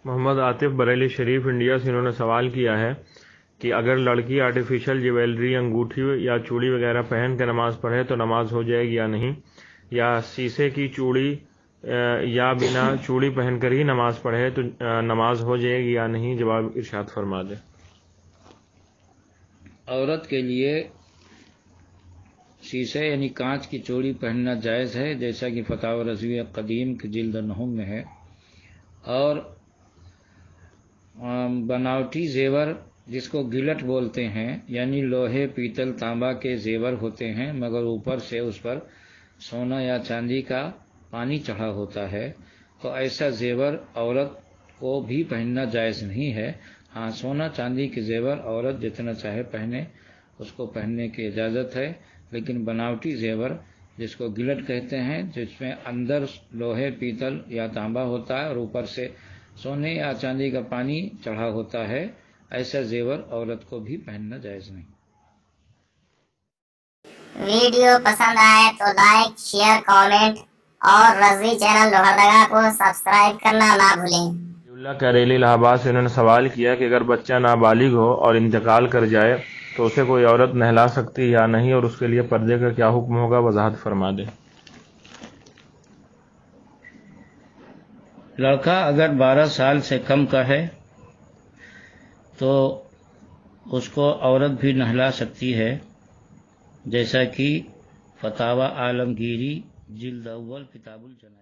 محمد عاطف بریلی شریف India سے انہوں نے سوال کیا ہے کہ اگر لڑکی آرٹیفیشل جیولری انگوٹھی یا چوڑی وغیرہ پہن کے نماز پڑھے تو نماز ہو جائے گی یا نہیں، یا شیشے کی چوڑی یا بنا چوڑی پہن کر ہی نماز پڑھے تو نماز ہو جائے گی یا نہیں، جواب ارشاد فرما دے۔ عورت کے لیے شیشے یعنی کانچ کی چوڑی پہننا جائز ہے، جیسا کہ فتاوی رضویہ قدیم کی جلد 9 میں ہے، اور بناوٹی زیور جس کو گلٹ بولتے ہیں، یعنی لوہے، پیتل، تانبا کے زیور ہوتے ہیں مگر اوپر سے اس پر سونا یا چاندی کا پانی چڑھا ہوتا ہے، تو ایسا زیور عورت کو بھی پہننا جائز نہیں ہے۔ ہاں، سونا چاندی کے زیور عورت جتنا چاہے پہنے، اس کو پہننے کی اجازت ہے، لیکن بناوٹی زیور جس کو گلٹ کہتے ہیں، جس میں اندر لوہے، پیتل یا تانبا ہوتا ہے اور اوپر سے سونے یا چاندی کا پانی چڑھا ہوتا ہے، ایسا زیور عورت کو بھی پہننا جائز نہیں۔ ویڈیو پسند آئے تو لائک، شیئر، کامنٹ اور رضوی چینل لوہردگا کو سبسکرائب کرنا نہ بھولیں۔ اللہ کریلی الہ آباد سے انہوں نے سوال کیا کہ اگر بچہ نابالغ ہو اور انتقال کر جائے تو اسے کوئی عورت نہلا سکتی یا نہیں، اور اس کے لیے پردے کا کیا حکم ہوگا، وضاحت فرما دے۔ لڑکا اگر 12 سال سے کم کا ہے تو اس کو عورت بھی نہلا سکتی ہے، جیسا کہ فتاوی عالمگیری جلد اول کتاب الجنائز